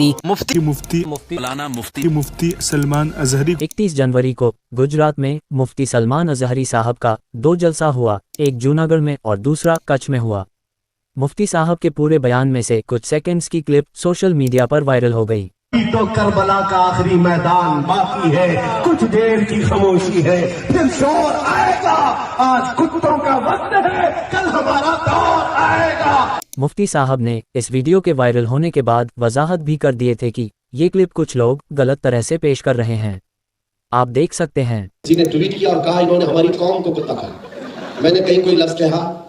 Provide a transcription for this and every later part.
मुफ्ती सलमान अजहरी। 31 जनवरी को गुजरात में मुफ्ती सलमान अजहरी साहब का 2 जलसा हुआ, एक जूनागढ़ में और दूसरा कच्छ में हुआ। मुफ्ती साहब के पूरे बयान में से कुछ सेकंड्स की क्लिप सोशल मीडिया पर वायरल हो गई। तो करबला का आखिरी मैदान बाकी है, कुछ देर की खामोशी है, फिर शोर आएगा। आज कुत्तों का वक्त है, कल हमारा दौर आएगा। मुफ्ती साहब ने इस वीडियो के वायरल होने के बाद वजाहत भी कर दिए थे कि ये क्लिप कुछ लोग गलत तरह से पेश कर रहे हैं। आप देख सकते हैं। किसी ने ट्वीट किया और कहा इन्होंने हमारी कौम को कुत्ता कहा। मैंने कहीं कोई लफ्ज कहा,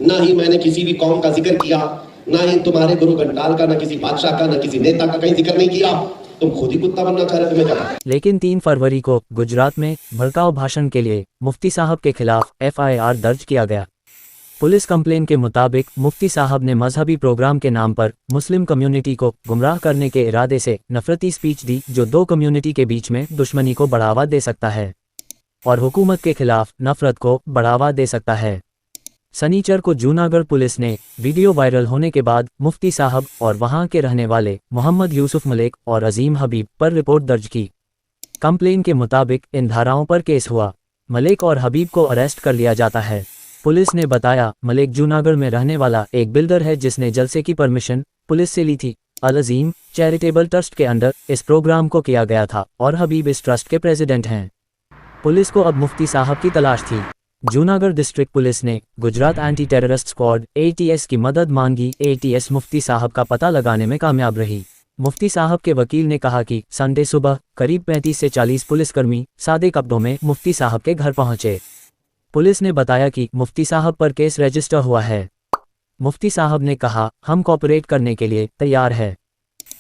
ना ही मैंने किसी भी कौम का जिक्र किया, ना ही तुम्हारे गुरु घंटाल का, ना किसी बादशाह का, ना किसी नेता का कहीं जिक्र नहीं किया। तुम खुद ही कुत्ता बनना चाह रहे थे, मैं क्या। लेकिन 3 फरवरी को गुजरात में भड़काऊ भाषण के लिए मुफ्ती साहब के खिलाफ FIR दर्ज किया गया। पुलिस कंप्लेन के मुताबिक मुफ्ती साहब ने मजहबी प्रोग्राम के नाम पर मुस्लिम कम्युनिटी को गुमराह करने के इरादे से नफरती स्पीच दी, जो 2 कम्युनिटी के बीच में दुश्मनी को बढ़ावा दे सकता है और हुकूमत के खिलाफ नफरत को बढ़ावा दे सकता है। शनिचर को जूनागढ़ पुलिस ने वीडियो वायरल होने के बाद मुफ्ती साहब और वहां के रहने वाले मोहम्मद यूसुफ मलिक और अजीम हबीब पर रिपोर्ट दर्ज की। कंप्लेन के मुताबिक इन धाराओं पर केस हुआ। मलिक और हबीब को अरेस्ट कर लिया जाता है। पुलिस ने बताया, मलिक जूनागढ़ में रहने वाला एक बिल्डर है जिसने जलसे की परमिशन पुलिस से ली थी। अल अजीम चैरिटेबल ट्रस्ट के अंडर इस प्रोग्राम को किया गया था और हबीब इस ट्रस्ट के प्रेसिडेंट हैं। पुलिस को अब मुफ्ती साहब की तलाश थी। जूनागढ़ डिस्ट्रिक्ट पुलिस ने Gujarat anti terrorist squad ATS की मदद मांगी। ATS मुफ्ती साहब का पता लगाने में कामयाब रही। मुफ्ती साहब के वकील ने कहा कि संडे सुबह करीब 35 से 40 पुलिसकर्मी सादे कपड़ों में मुफ्ती साहब के घर पहुंचे। पुलिस ने बताया कि मुफ्ती साहब पर केस रजिस्टर हुआ है। मुफ्ती साहब ने कहा, हम कोऑपरेट करने के लिए तैयार है,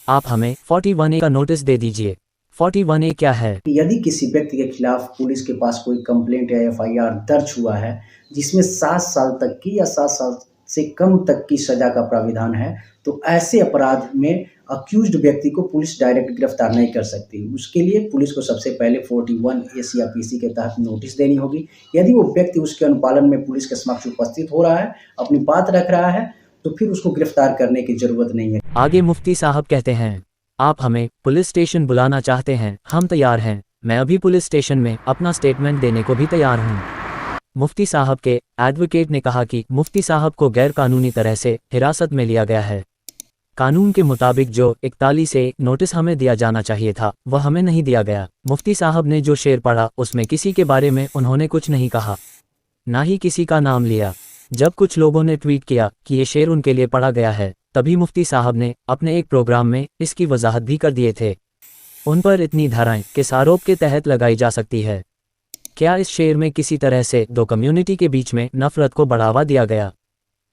आप हमें 41A का नोटिस दे दीजिए। 41A क्या है? यदि किसी व्यक्ति के खिलाफ पुलिस के पास कोई कंप्लेंट या FIR दर्ज हुआ है जिसमें 7 साल तक की या 7 साल से कम तक की सजा का प्राविधान है, तो ऐसे अपराध में अक्यूज्ड व्यक्ति को पुलिस डायरेक्ट गिरफ्तार नहीं कर सकती। उसके लिए पुलिस को सबसे पहले 41A CRPC के तहत नोटिस देनी होगी। यदि वो व्यक्ति उसके अनुपालन में पुलिस के समक्ष उपस्थित हो रहा है, अपनी बात रख रहा है, तो फिर उसको गिरफ्तार करने की जरूरत नहीं है। आगे मुफ्ती साहब कहते हैं, आप हमें पुलिस स्टेशन बुलाना चाहते हैं, हम तैयार हैं। मैं अभी पुलिस स्टेशन में अपना स्टेटमेंट देने को भी तैयार हूं। मुफ्ती साहब के एडवोकेट ने कहा कि मुफ्ती साहब को गैर कानूनी तरह से हिरासत में लिया गया है। कानून के मुताबिक जो 41A नोटिस हमें दिया जाना चाहिए था, वह हमें नहीं दिया गया। मुफ्ती साहब ने जो शेर पढ़ा उसमें किसी के बारे में उन्होंने कुछ नहीं कहा, ना ही किसी का नाम लिया। जब कुछ लोगों ने ट्वीट किया कि ये शेर उनके लिए पढ़ा गया है, तभी मुफ्ती साहब ने अपने एक प्रोग्राम में इसकी वजाहत भी कर दिए थे। उन पर इतनी धाराएं किस आरोप के तहत लगाई जा सकती है? क्या इस शेर में किसी तरह से 2 कम्युनिटी के बीच में नफरत को बढ़ावा दिया गया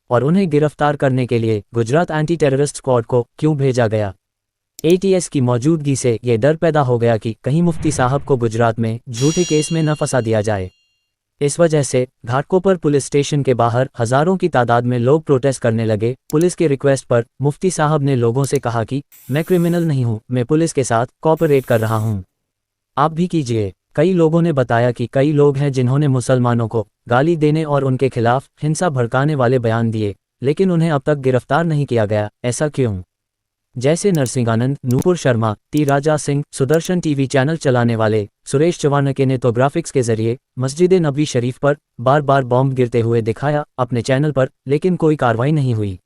और उन्हें गिरफ्तार करने के लिए गुजरात एंटी टेररिस्ट स्क्वाड को क्यों भेजा गया? ATS की मौजूदगी से ये डर पैदा हो गया कि कहीं मुफ्ती साहब को गुजरात में झूठे केस में न फंसा दिया जाए। इस वजह से घाटकोपर पुलिस स्टेशन के बाहर हजारों की तादाद में लोग प्रोटेस्ट करने लगे। पुलिस के रिक्वेस्ट पर मुफ्ती साहब ने लोगों से कहा कि मैं क्रिमिनल नहीं हूं, मैं पुलिस के साथ कोऑपरेट कर रहा हूं, आप भी कीजिए। कई लोगों ने बताया कि कई लोग हैं जिन्होंने मुसलमानों को गाली देने और उनके खिलाफ हिंसा भड़काने वाले बयान दिए, लेकिन उन्हें अब तक गिरफ्तार नहीं किया गया। ऐसा क्यों? जैसे Narsinghanand, Nupur Sharma, T Raja Singh, Sudarshan TV channel चलाने वाले सुरेश चवानके ने तो ग्राफिक्स के जरिए मस्जिद नबी शरीफ पर बार बार बॉम्ब गिरते हुए दिखाया अपने चैनल पर, लेकिन कोई कार्रवाई नहीं हुई।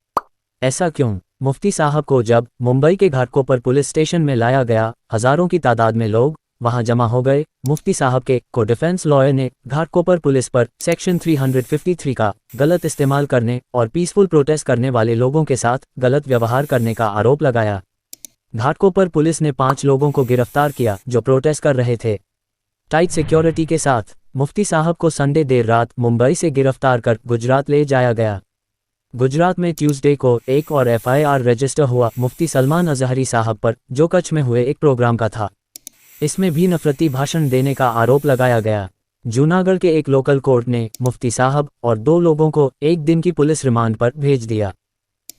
ऐसा क्यों? मुफ्ती साहब को जब मुंबई के घाटकोपर पुलिस स्टेशन में लाया गया, हजारों की तादाद में लोग वहां जमा हो गए। मुफ्ती साहब के को डिफेंस लॉयर ने घाटकोपर पुलिस पर सेक्शन 353 का गलत इस्तेमाल करने और पीसफुल प्रोटेस्ट करने वाले लोगों के साथ गलत व्यवहार करने का आरोप लगाया। घाटकोपर पुलिस ने 5 लोगों को गिरफ्तार किया जो प्रोटेस्ट कर रहे थे। टाइट सिक्योरिटी के साथ मुफ्ती साहब को संडे देर रात मुंबई से गिरफ्तार कर गुजरात ले जाया गया। गुजरात में ट्यूसडे को एक और FIR रजिस्टर हुआ मुफ्ती सलमान अजहरी साहब पर, जो कच्छ में हुए एक प्रोग्राम का था। इसमें भी नफरती भाषण देने का आरोप लगाया गया। जूनागढ़ के एक लोकल कोर्ट ने मुफ्ती साहब और 2 लोगों को 1 दिन की पुलिस रिमांड पर भेज दिया।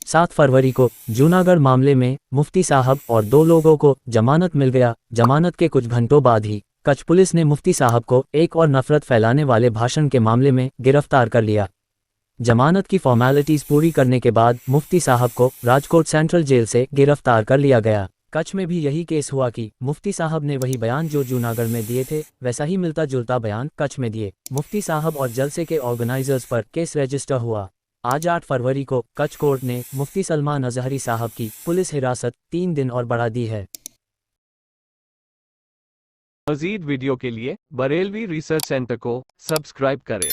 7 फरवरी को जूनागढ़ मामले में मुफ्ती साहब और 2 लोगों को जमानत मिल गया। जमानत के कुछ घंटों बाद ही कच्छ पुलिस ने मुफ्ती साहब को एक और नफरत फैलाने वाले भाषण के मामले में गिरफ्तार कर लिया। जमानत की फॉर्मेलिटीज पूरी करने के बाद मुफ्ती साहब को राजकोट सेंट्रल जेल से गिरफ्तार कर लिया गया। कच्छ में भी यही केस हुआ कि मुफ्ती साहब ने वही बयान जो जूनागढ़ में दिए थे वैसा ही मिलता जुलता बयान कच्छ में दिए। मुफ्ती साहब और जलसे के ऑर्गेनाइजर्स पर केस रजिस्टर हुआ। आज 8 फरवरी को कच्छ कोर्ट ने मुफ्ती सलमान अजहरी साहब की पुलिस हिरासत 3 दिन और बढ़ा दी है। मज़ीद वीडियो के लिए बरेलवी रिसर्च सेंटर को सब्सक्राइब करें।